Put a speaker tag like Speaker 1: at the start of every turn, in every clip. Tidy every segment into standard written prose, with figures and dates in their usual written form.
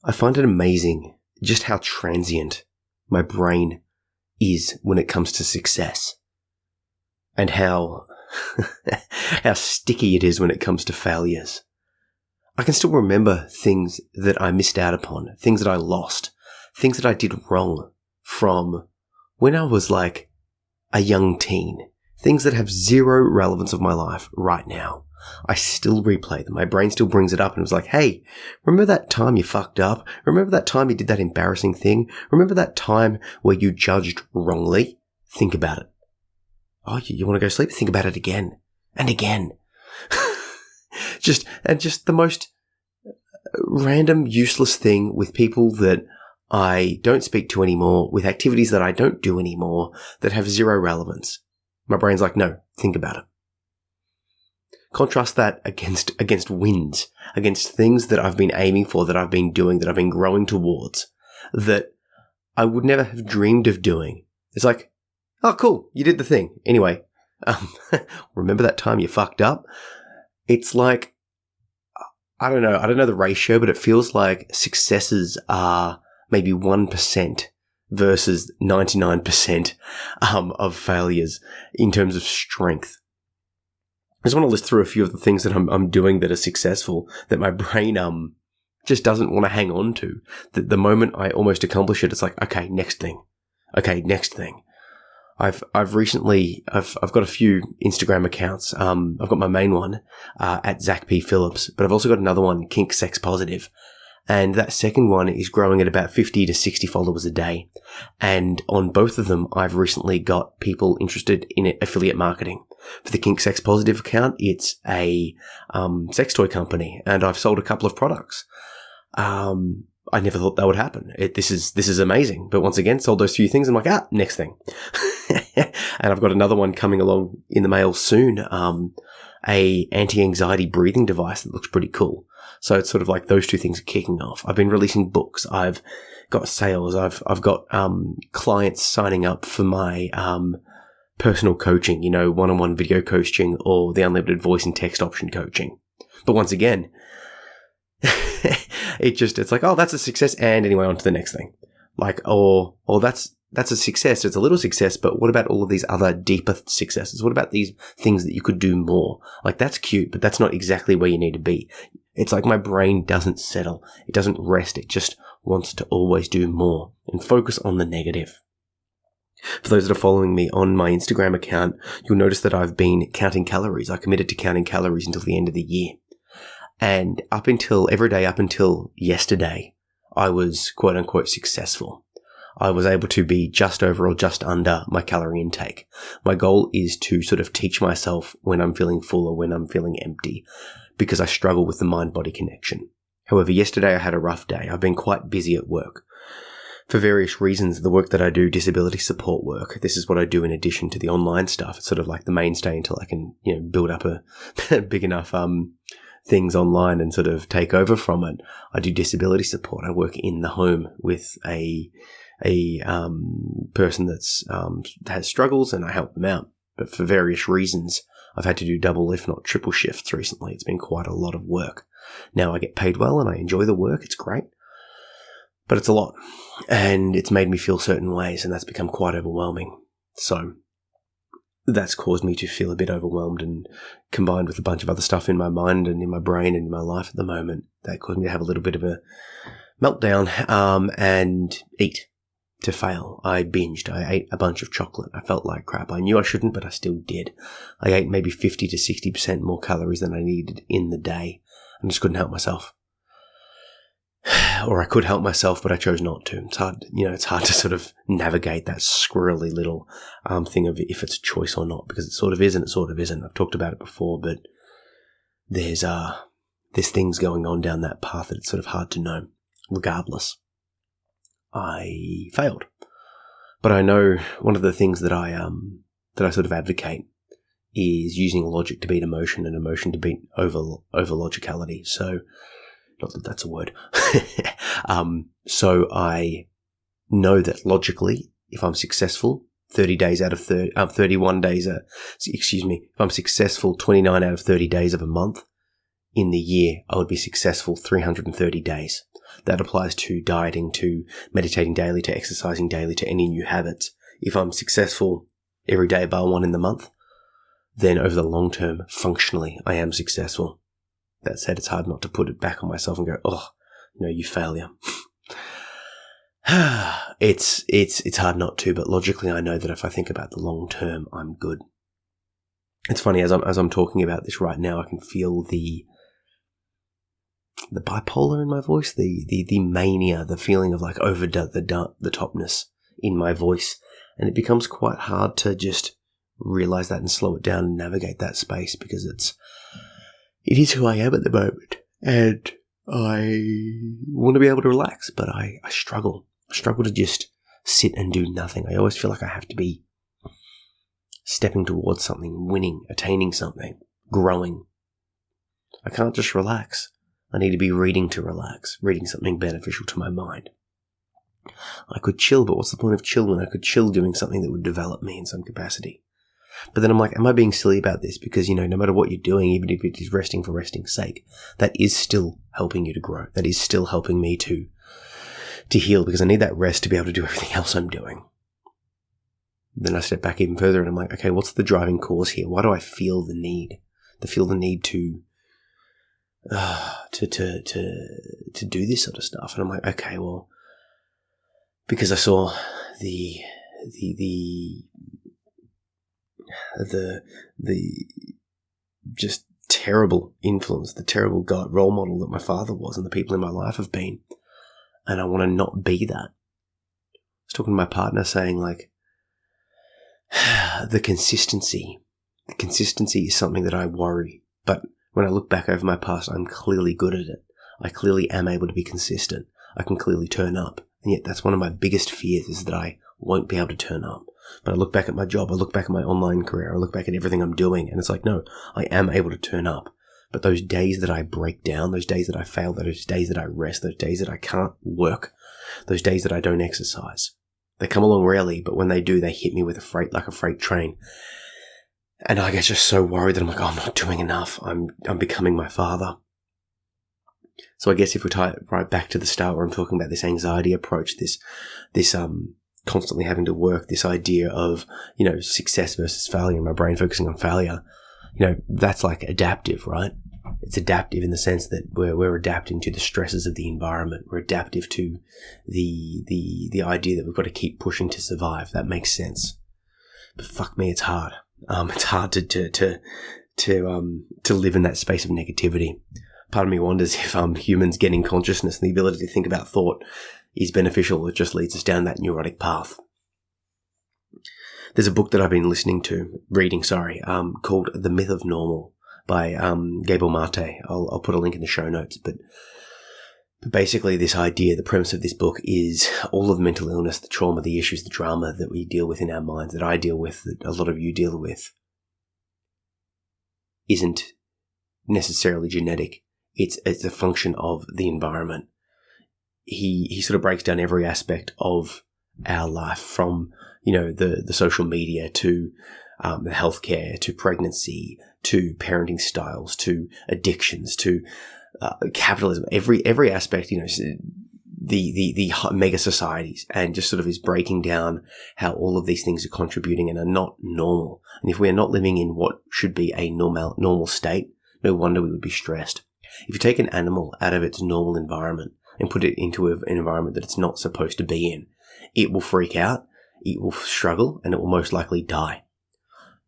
Speaker 1: I find it amazing just how transient my brain is when it comes to success, and how how sticky it is when it comes to failures. I can still remember things that I missed out upon, things that I lost, things that I did wrong from when I was like a young teen, things that have zero relevance of my life right now. I still replay them. My brain still brings it up and was like, hey, remember that time you fucked up? Remember that time you did that embarrassing thing? Remember that time where you judged wrongly? Think about it. Oh, you want to go sleep? Think about it again and again. just the most random, useless thing with people that I don't speak to anymore, with activities that I don't do anymore that have zero relevance. My brain's like, no, think about it. Contrast that against wins, against things that I've been aiming for, that I've been doing, that I've been growing towards, that I would never have dreamed of doing. It's like, oh, cool, you did the thing. Anyway, remember that time you fucked up? It's like, I don't know the ratio, but it feels like successes are maybe 1% versus 99% of failures in terms of strength. I just want to list through a few of the things that I'm doing that are successful that my brain just doesn't want to hang on to. The moment I almost accomplish it, it's like, okay, next thing. Okay, next thing. I've got a few Instagram accounts. I've got my main one at Zach P. Phillips, but I've also got another one, Kink Sex Positive. And that second one is growing at about 50 to 60 followers a day. And on both of them, I've recently got people interested in affiliate marketing. For the Kink Sex Positive account, it's a sex toy company, and I've sold a couple of products. I never thought that would happen. This is amazing. But once again, sold those few things. I'm like, next thing. And I've got another one coming along in the mail soon. A anti-anxiety breathing device that looks pretty cool. So it's sort of like those two things are kicking off. I've been releasing books. I've got sales. I've got clients signing up for my personal coaching, one-on-one video coaching or the unlimited voice and text option coaching. But once again, it's like, oh, that's a success. And anyway, on to the next thing. Like, or that's a success. It's a little success, but what about all of these other deeper successes? What about these things that you could do more? Like, that's cute, but that's not exactly where you need to be. It's like my brain doesn't settle. It doesn't rest. It just wants to always do more and focus on the negative. For those that are following me on my Instagram account, you'll notice that I've been counting calories. I committed to counting calories until the end of the year. And every day up until yesterday, I was quote unquote successful. I was able to be just over or just under my calorie intake. My goal is to sort of teach myself when I'm feeling full or when I'm feeling empty, because I struggle with the mind-body connection. However, yesterday I had a rough day. I've been quite busy at work. For various reasons, the work that I do, disability support work, this is what I do in addition to the online stuff. It's sort of like the mainstay until I can, build up a big enough things online and sort of take over from it. I do disability support. I work in the home with a person that's has struggles, and I help them out. But for various reasons, I've had to do double, if not triple shifts recently. It's been quite a lot of work. Now I get paid well and I enjoy the work. It's great. But it's a lot. And it's made me feel certain ways, and that's become quite overwhelming. So that's caused me to feel a bit overwhelmed, and combined with a bunch of other stuff in my mind and in my brain and in my life at the moment, that caused me to have a little bit of a meltdown and eat to fail. I binged. I ate a bunch of chocolate. I felt like crap. I knew I shouldn't, but I still did. I ate maybe 50 to 60% more calories than I needed in the day. I just couldn't help myself. Or I could help myself, but I chose not to. It's hard, it's hard to sort of navigate that squirrely little thing of if it's a choice or not, because it sort of is and it sort of isn't. I've talked about it before, but there's things going on down that path that it's sort of hard to know. Regardless, I failed. But I know one of the things that I sort of advocate is using logic to beat emotion and emotion to beat over logicality. So, not that that's a word. So I know that logically, if I'm successful 30 days out of 31 days, if I'm successful 29 out of 30 days of a month, in the year, I would be successful 330 days. That applies to dieting, to meditating daily, to exercising daily, to any new habits. If I'm successful every day bar one in the month, then over the long term, functionally, I am successful. That said, it's hard not to put it back on myself and go, oh, you failure. It's hard not to, but logically I know that if I think about the long term, I'm good. It's funny, as I'm talking about this right now, I can feel the bipolar in my voice, the mania, the feeling of like over the topness in my voice. And it becomes quite hard to just realize that and slow it down and navigate that space, because it is who I am at the moment. And I want to be able to relax, but I struggle. I struggle to just sit and do nothing. I always feel like I have to be stepping towards something, winning, attaining something, growing. I can't just relax. I need to be reading to relax, reading something beneficial to my mind. I could chill, but what's the point of chill when I could chill doing something that would develop me in some capacity? But then I'm like, am I being silly about this? Because, no matter what you're doing, even if it is resting for resting's sake, that is still helping you to grow. That is still helping me to heal, because I need that rest to be able to do everything else I'm doing. Then I step back even further and I'm like, okay, what's the driving cause here? Why do I feel the need? To feel the need to do this sort of stuff. And I'm like, okay, well, because I saw the just terrible influence, the terrible role model that my father was and the people in my life have been. And I want to not be that. I was talking to my partner saying like, the consistency is something that I worry. But when I look back over my past, I'm clearly good at it. I clearly am able to be consistent. I can clearly turn up. And yet that's one of my biggest fears, is that I won't be able to turn up. But I look back at my job, I look back at my online career, I look back at everything I'm doing, and it's like, no, I am able to turn up. But those days that I break down, those days that I fail, those days that I rest, those days that I can't work, those days that I don't exercise, they come along rarely, but when they do, they hit me with like a freight train. And I get just so worried that I'm like, oh, I'm not doing enough. I'm becoming my father. So I guess if we tie it right back to the start where I'm talking about this anxiety approach, this constantly having to work, this idea of, success versus failure, my brain focusing on failure, that's like adaptive, right? It's adaptive in the sense that we're adapting to the stresses of the environment. We're adaptive to the idea that we've got to keep pushing to survive. That makes sense. But fuck me, it's hard. It's hard to live in that space of negativity. Part of me wonders if humans getting consciousness and the ability to think about thought is beneficial. It just leads us down that neurotic path. There's a book that I've been reading, called The Myth of Normal by Gabor Mate. I'll put a link in the show notes. But basically this idea, the premise of this book is all of the mental illness, the trauma, the issues, the drama that we deal with in our minds, that I deal with, that a lot of you deal with, isn't necessarily genetic. It's a function of the environment. He sort of breaks down every aspect of our life, from the social media to the healthcare, to pregnancy, to parenting styles, to addictions, to capitalism. Every aspect, the mega societies, and just sort of is breaking down how all of these things are contributing and are not normal. And if we are not living in what should be a normal state, no wonder we would be stressed. If you take an animal out of its normal environment and put it into an environment that it's not supposed to be in, it will freak out, it will struggle, and it will most likely die.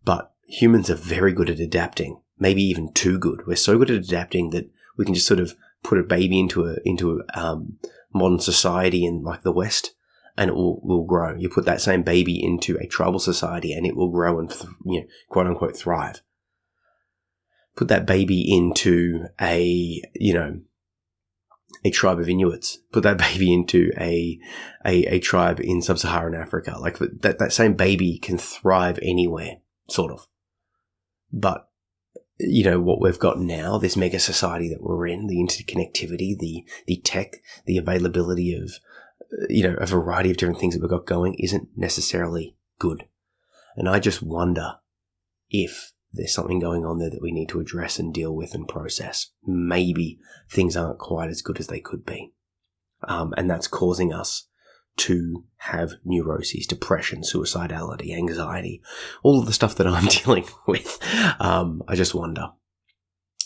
Speaker 1: But humans are very good at adapting, maybe even too good. We're so good at adapting that we can just sort of put a baby into a modern society in like the West, and it will grow. You put that same baby into a tribal society and it will grow and quote unquote thrive. Put that baby into a tribe of Inuits. Put that baby into a tribe in sub-Saharan Africa. Like that same baby can thrive anywhere, sort of. But what we've got now, this mega society that we're in, the interconnectivity, the tech, the availability of a variety of different things that we've got going, isn't necessarily good. And I just wonder if there's something going on there that we need to address and deal with and process. Maybe things aren't quite as good as they could be. And that's causing us to have neuroses, depression, suicidality, anxiety, all of the stuff that I'm dealing with. I just wonder.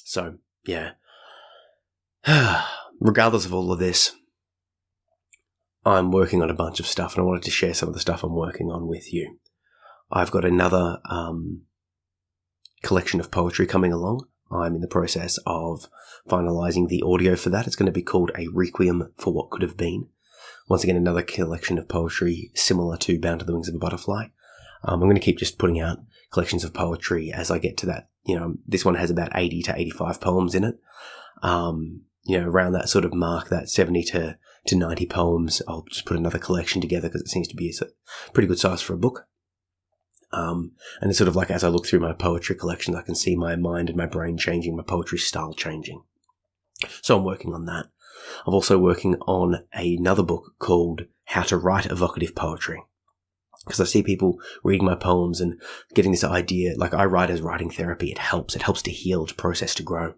Speaker 1: So, yeah. Regardless of all of this, I'm working on a bunch of stuff, and I wanted to share some of the stuff I'm working on with you. I've got another collection of poetry coming along. I'm in the process of finalising the audio for that. It's going to be called A Requiem for What Could Have Been. Once again, another collection of poetry similar to Bound to the Wings of a Butterfly. I'm going to keep just putting out collections of poetry as I get to that. This one has about 80 to 85 poems in it. Around that sort of mark, that 70 to 90 poems, I'll just put another collection together because it seems to be a pretty good size for a book. And it's sort of like as I look through my poetry collections, I can see my mind and my brain changing, my poetry style changing. So I'm working on that. I'm also working on another book called How to Write Evocative Poetry. Because I see people reading my poems and getting this idea, like I write as writing therapy. It helps to heal, to process, to grow.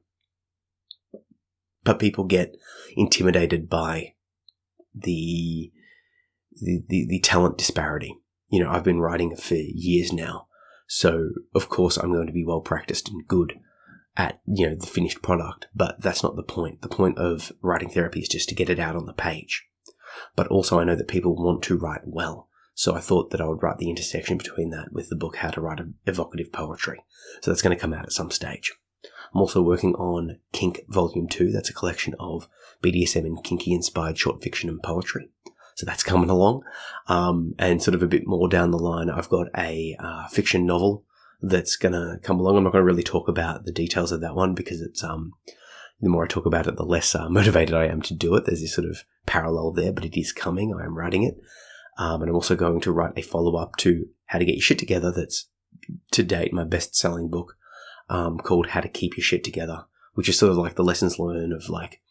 Speaker 1: But people get intimidated by the talent disparity. I've been writing for years now. So, of course, I'm going to be well practiced and good at, the finished product. But that's not the point. The point of writing therapy is just to get it out on the page. But also I know that people want to write well. So I thought that I would write the intersection between that with the book How to Write Evocative Poetry. So that's going to come out at some stage. I'm also working on Kink Volume 2. That's a collection of BDSM and kinky-inspired short fiction and poetry. So that's coming along. And sort of a bit more down the line, I've got a fiction novel that's going to come along. I'm not going to really talk about the details of that one because it's the more I talk about it, the less motivated I am to do it. There's this sort of parallel there, but it is coming. I am writing it. And I'm also going to write a follow-up to How to Get Your Shit Together that's, to date, my best-selling book called How to Keep Your Shit Together, which is sort of like the lessons learned of like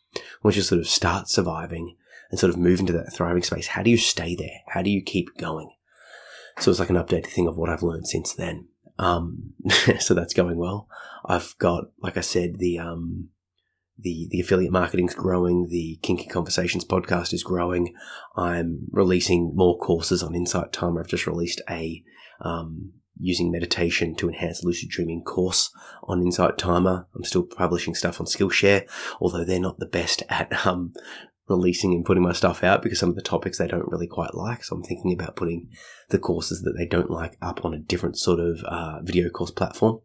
Speaker 1: once you sort of start surviving and sort of move into that thriving space, how do you stay there? How do you keep going? So it's like an updated thing of what I've learned since then. So that's going well. I've got, like I said, the affiliate marketing's growing. The Kinky Conversations podcast is growing. I'm releasing more courses on Insight Timer. I've just released a using meditation to enhance lucid dreaming course on Insight Timer. I'm still publishing stuff on Skillshare, although they're not the best at releasing and putting my stuff out because some of the topics they don't really quite like. So I'm thinking about putting the courses that they don't like up on a different sort of video course platform.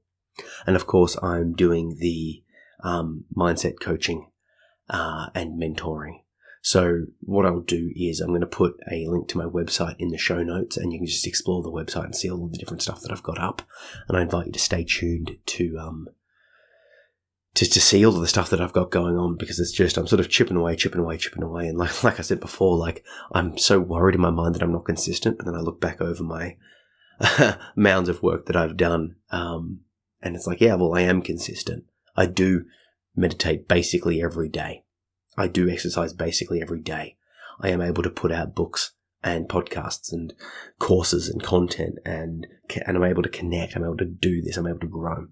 Speaker 1: And of course, I'm doing the mindset coaching and mentoring. So what I'll do is I'm going to put a link to my website in the show notes, and you can just explore the website and see all of the different stuff that I've got up. And I invite you to stay tuned to see all of the stuff that I've got going on, because it's just, I'm sort of chipping away. And like I said before, like I'm so worried in my mind that I'm not consistent, but then I look back over my mounds of work that I've done. And it's like, yeah, well, I am consistent. I do meditate basically every day. I do exercise basically every day. I am able to put out books and podcasts and courses and content, and I'm able to connect. I'm able to do this. I'm able to grow.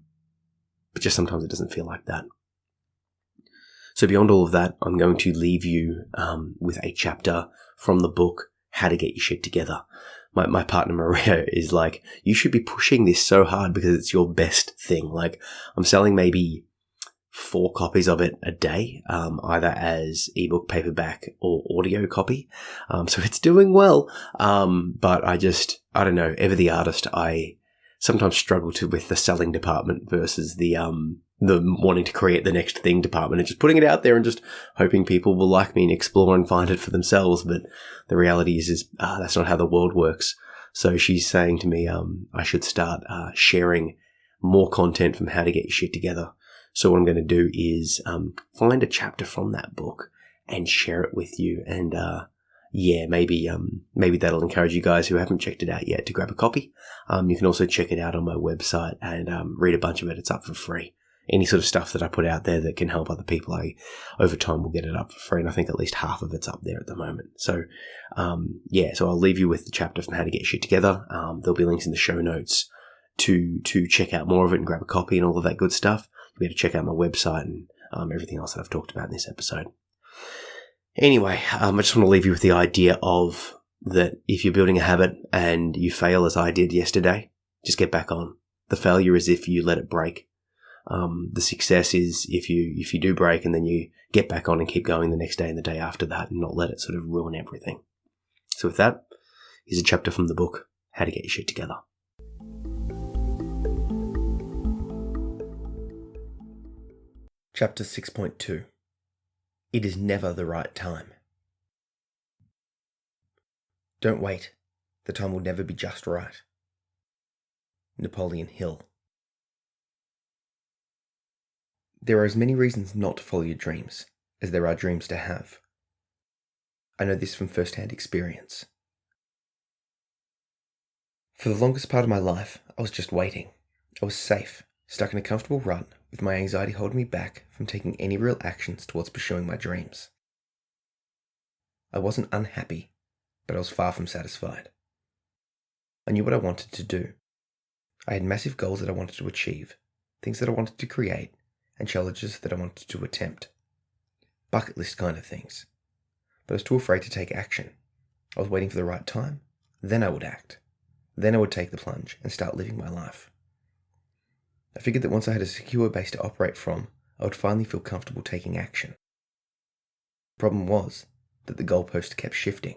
Speaker 1: But just sometimes it doesn't feel like that. So beyond all of that, I'm going to leave you with a chapter from the book, How to Get Your Shit Together. My partner Maria is like, you should be pushing this so hard because it's your best thing. Like, I'm selling maybe 4 copies of it a day, either as ebook, paperback, or audio copy. So it's doing well. But I don't know, ever the artist, I sometimes struggle with the selling department versus the wanting to create the next thing department, and just putting it out there and just hoping people will like me and explore and find it for themselves. But the reality is that's not how the world works. So she's saying to me, I should start sharing more content from How to Get Your Shit Together. So what I'm going to do is find a chapter from that book and share it with you. And maybe that'll encourage you guys who haven't checked it out yet to grab a copy. You can also check it out on my website and read a bunch of it. It's up for free. Any sort of stuff that I put out there that can help other people, over time will get it up for free. And I think at least half of it's up there at the moment. So, so I'll leave you with the chapter from How to Get Shit Together. There'll be links in the show notes to check out more of it and grab a copy and all of that good stuff, you'll be able to check out my website and everything else that I've talked about in this episode. Anyway, I just want to leave you with the idea of that if you're building a habit and you fail as I did yesterday, just get back on. The failure is if you let it break. The success is if you do break and then you get back on and keep going the next day and the day after that and not let it sort of ruin everything. So with that, here's a chapter from the book, How to Get Your Shit Together. Chapter 6.2. It is never the right time. Don't wait. The time will never be just right. Napoleon Hill. There are as many reasons not to follow your dreams as there are dreams to have. I know this from first-hand experience. For the longest part of my life, I was just waiting. I was safe, stuck in a comfortable rut, with my anxiety holding me back from taking any real actions towards pursuing my dreams. I wasn't unhappy, but I was far from satisfied. I knew what I wanted to do. I had massive goals that I wanted to achieve, things that I wanted to create, and challenges that I wanted to attempt. Bucket list kind of things. But I was too afraid to take action. I was waiting for the right time, then I would act. Then I would take the plunge and start living my life. I figured that once I had a secure base to operate from, I would finally feel comfortable taking action. The problem was that the goalpost kept shifting.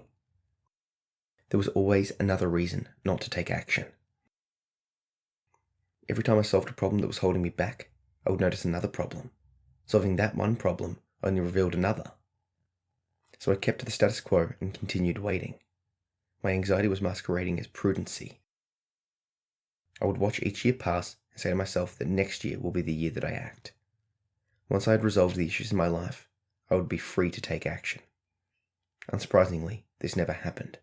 Speaker 1: There was always another reason not to take action. Every time I solved a problem that was holding me back, I would notice another problem. Solving that one problem only revealed another. So I kept to the status quo and continued waiting. My anxiety was masquerading as prudency. I would watch each year pass and say to myself that next year will be the year that I act. Once I had resolved the issues in my life, I would be free to take action. Unsurprisingly, this never happened.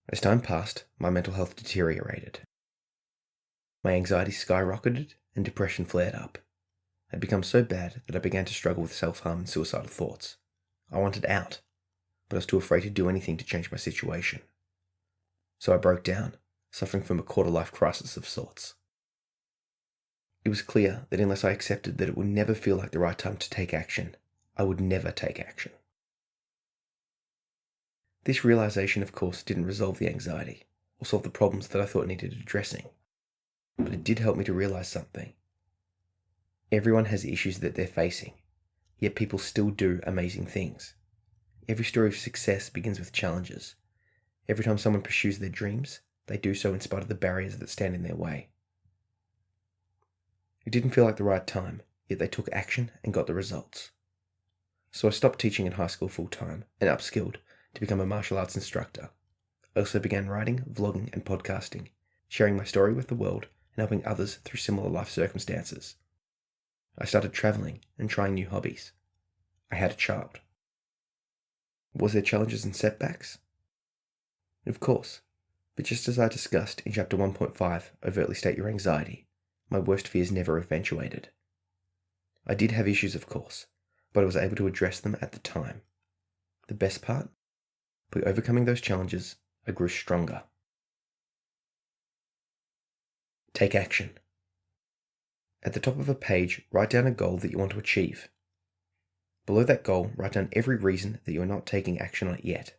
Speaker 1: As time passed, my mental health deteriorated. My anxiety skyrocketed and depression flared up. It had become so bad that I began to struggle with self-harm and suicidal thoughts. I wanted out, but I was too afraid to do anything to change my situation. So I broke down, suffering from a quarter-life crisis of sorts. It was clear that unless I accepted that it would never feel like the right time to take action, I would never take action. This realization, of course, didn't resolve the anxiety or solve the problems that I thought needed addressing, but it did help me to realize something. Everyone has issues that they're facing, yet people still do amazing things. Every story of success begins with challenges. Every time someone pursues their dreams, they do so in spite of the barriers that stand in their way. It didn't feel like the right time, yet they took action and got the results. So I stopped teaching in high school full-time and upskilled to become a martial arts instructor. I also began writing, vlogging, and podcasting, sharing my story with the world and helping others through similar life circumstances. I started traveling and trying new hobbies. I had a child. Was there challenges and setbacks? Of course, but just as I discussed in chapter 1.5, Overtly State Your Anxiety, my worst fears never eventuated. I did have issues, of course, but I was able to address them at the time. The best part? By overcoming those challenges, I grew stronger. Take action. At the top of a page, write down a goal that you want to achieve. Below that goal, write down every reason that you are not taking action on it yet.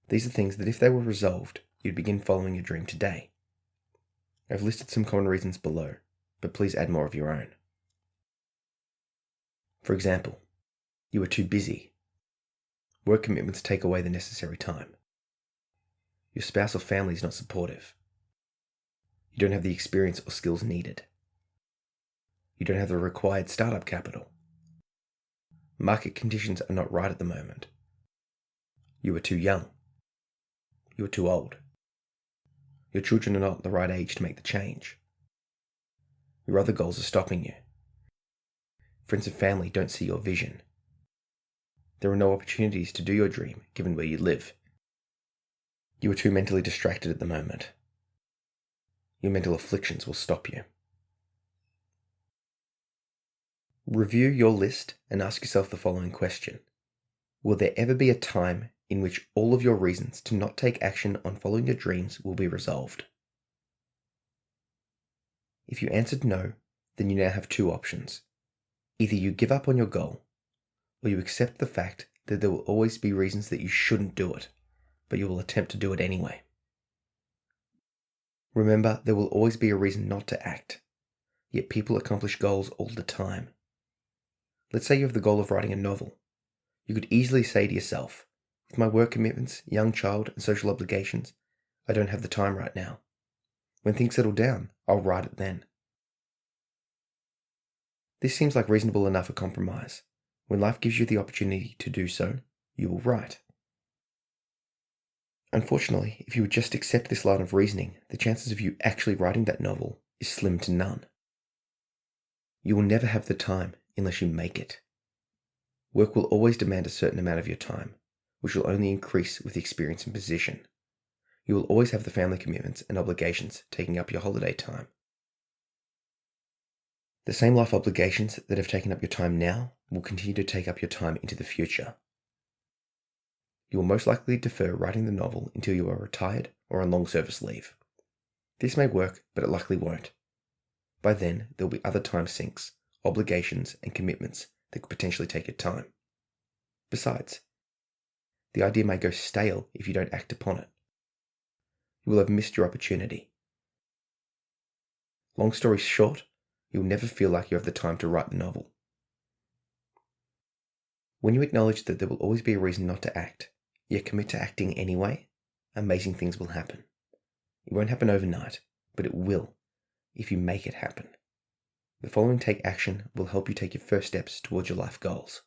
Speaker 1: These are things that if they were resolved, you'd begin following your dream today. I've listed some common reasons below, but please add more of your own. For example, you are too busy. Work commitments take away the necessary time. Your spouse or family is not supportive. You don't have the experience or skills needed. You don't have the required startup capital. Market conditions are not right at the moment. You are too young. You are too old. Your children are not the right age to make the change. Your other goals are stopping you. Friends and family don't see your vision. There are no opportunities to do your dream given where you live. You are too mentally distracted at the moment. Your mental afflictions will stop you. Review your list and ask yourself the following question. Will there ever be a time in which all of your reasons to not take action on following your dreams will be resolved?
Speaker 2: If you answered no, then you now have two options. Either you give up on your goal, or you accept the fact that there will always be reasons that you shouldn't do it, but you will attempt to do it anyway. Remember, there will always be a reason not to act, yet people accomplish goals all the time. Let's say you have the goal of writing a novel. You could easily say to yourself, with my work commitments, young child, and social obligations, I don't have the time right now. When things settle down, I'll write it then. This seems like reasonable enough a compromise. When life gives you the opportunity to do so, you will write. Unfortunately, if you would just accept this line of reasoning, the chances of you actually writing that novel is slim to none. You will never have the time unless you make it. Work will always demand a certain amount of your time, which will only increase with experience and position. You will always have the family commitments and obligations taking up your holiday time. The same life obligations that have taken up your time now will continue to take up your time into the future. You will most likely defer writing the novel until you are retired or on long service leave. This may work, but it likely won't. By then, there will be other time sinks, obligations, and commitments that could potentially take your time. Besides, the idea may go stale if you don't act upon it. You will have missed your opportunity. Long story short, you'll never feel like you have the time to write the novel. When you acknowledge that there will always be a reason not to act, yet commit to acting anyway, amazing things will happen. It won't happen overnight, but it will if you make it happen. The following take action will help you take your first steps towards your life goals.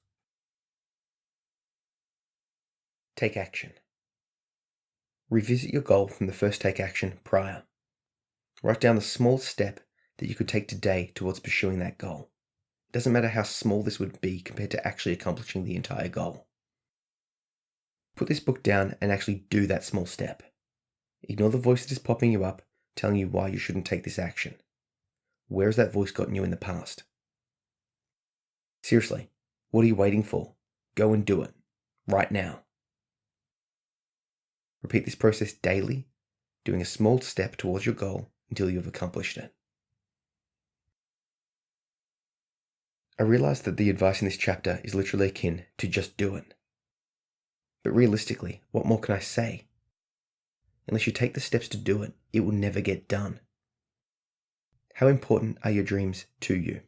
Speaker 2: Take action. Revisit your goal from the first take action prior. Write down the small step that you could take today towards pursuing that goal. It doesn't matter how small this would be compared to actually accomplishing the entire goal. Put this book down and actually do that small step. Ignore the voice that is popping you up, telling you why you shouldn't take this action. Where has that voice gotten you in the past? Seriously, what are you waiting for? Go and do it. Right now. Repeat this process daily, doing a small step towards your goal until you have accomplished it. I realize that the advice in this chapter is literally akin to just do it. But realistically, what more can I say? Unless you take the steps to do it, it will never get done. How important are your dreams to you?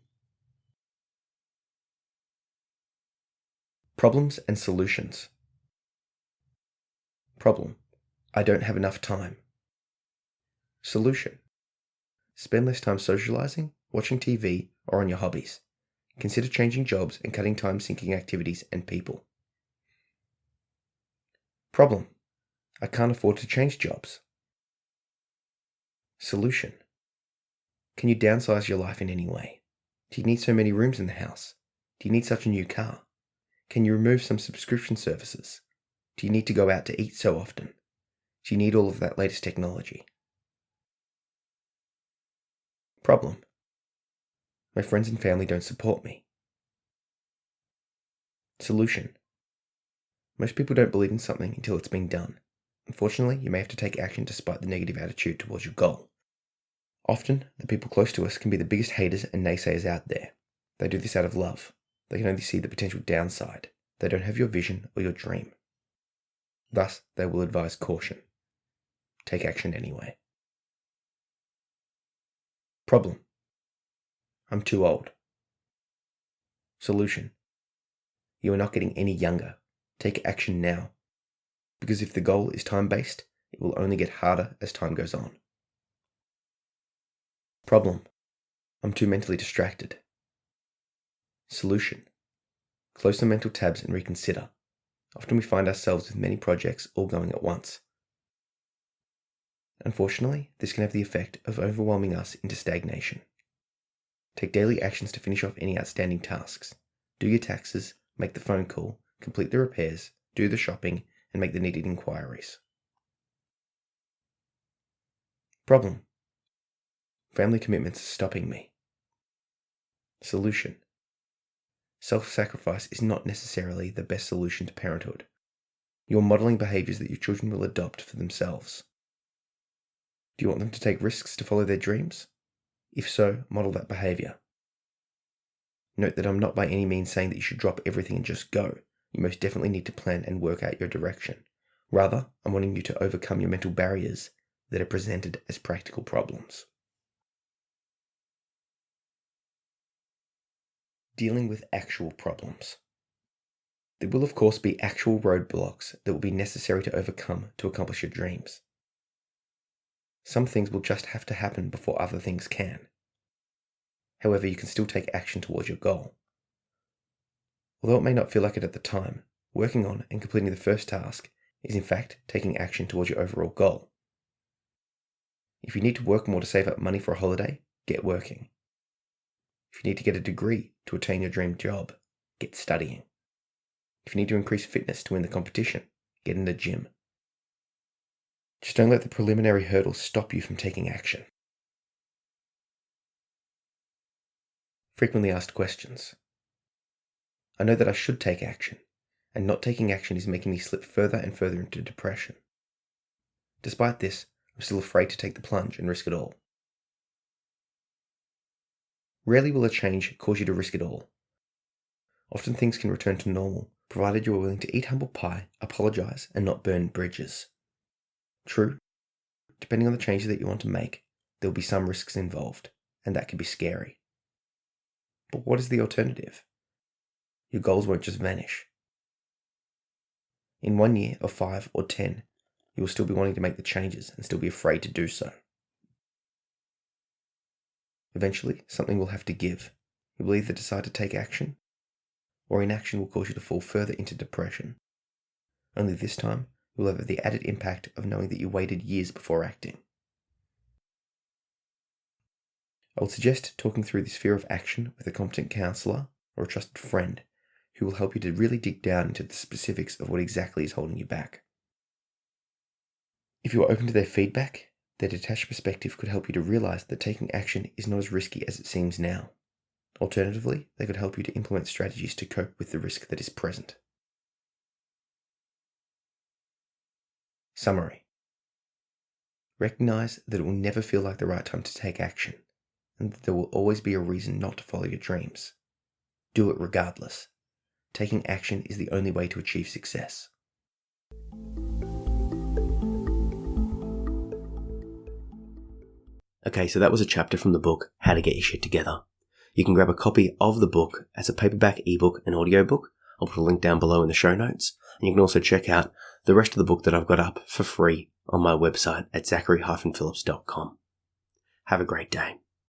Speaker 2: Problems and solutions. Problem: I don't have enough time. Solution: spend less time socializing, watching TV, or on your hobbies. Consider changing jobs and cutting time-sinking activities and people. Problem: I can't afford to change jobs. Solution: can you downsize your life in any way? Do you need so many rooms in the house? Do you need such a new car? Can you remove some subscription services? Do you need to go out to eat so often? Do you need all of that latest technology? Problem: my friends and family don't support me. Solution: most people don't believe in something until it's been done. Unfortunately, you may have to take action despite the negative attitude towards your goal. Often, the people close to us can be the biggest haters and naysayers out there. They do this out of love. They can only see the potential downside. They don't have your vision or your dream. Thus, they will advise caution. Take action anyway. Problem: I'm too old. Solution: you are not getting any younger. Take action now. Because if the goal is time-based, it will only get harder as time goes on. Problem: I'm too mentally distracted. Solution: close the mental tabs and reconsider. Often we find ourselves with many projects all going at once. Unfortunately, this can have the effect of overwhelming us into stagnation. Take daily actions to finish off any outstanding tasks. Do your taxes, make the phone call, complete the repairs, do the shopping, and make the needed inquiries. Problem: family commitments are stopping me. Solution: self-sacrifice is not necessarily the best solution to parenthood. You're modeling behaviors that your children will adopt for themselves. Do you want them to take risks to follow their dreams? If so, model that behavior. Note that I'm not by any means saying that you should drop everything and just go. You most definitely need to plan and work out your direction. Rather, I'm wanting you to overcome your mental barriers that are presented as practical problems. Dealing with actual problems. There will of course be actual roadblocks that will be necessary to overcome to accomplish your dreams. Some things will just have to happen before other things can. However, you can still take action towards your goal. Although it may not feel like it at the time, working on and completing the first task is in fact taking action towards your overall goal. If you need to work more to save up money for a holiday, get working. If you need to get a degree to attain your dream job, get studying. If you need to increase fitness to win the competition, get in the gym. Just don't let the preliminary hurdles stop you from taking action. Frequently asked questions. I know that I should take action, and not taking action is making me slip further and further into depression. Despite this, I'm still afraid to take the plunge and risk it all. Rarely will a change cause you to risk it all. Often things can return to normal, provided you are willing to eat humble pie, apologize, and not burn bridges. True, depending on the changes that you want to make, there will be some risks involved, and that can be scary. But what is the alternative? Your goals won't just vanish. In 1 year, or 5, or 10, you will still be wanting to make the changes and still be afraid to do so. Eventually, something will have to give. You will either decide to take action, or inaction will cause you to fall further into depression. Only this time, you will have the added impact of knowing that you waited years before acting. I would suggest talking through this fear of action with a competent counsellor or a trusted friend who will help you to really dig down into the specifics of what exactly is holding you back. If you are open to their feedback, their detached perspective could help you to realize that taking action is not as risky as it seems now. Alternatively, they could help you to implement strategies to cope with the risk that is present. Summary. Recognize that it will never feel like the right time to take action, and that there will always be a reason not to follow your dreams. Do it regardless. Taking action is the only way to achieve success.
Speaker 1: Okay, so that was a chapter from the book, How to Get Your Shit Together. You can grab a copy of the book as a paperback, ebook, and audiobook. I'll put a link down below in the show notes. And you can also check out the rest of the book that I've got up for free on my website at zachary-phillips.com. Have a great day.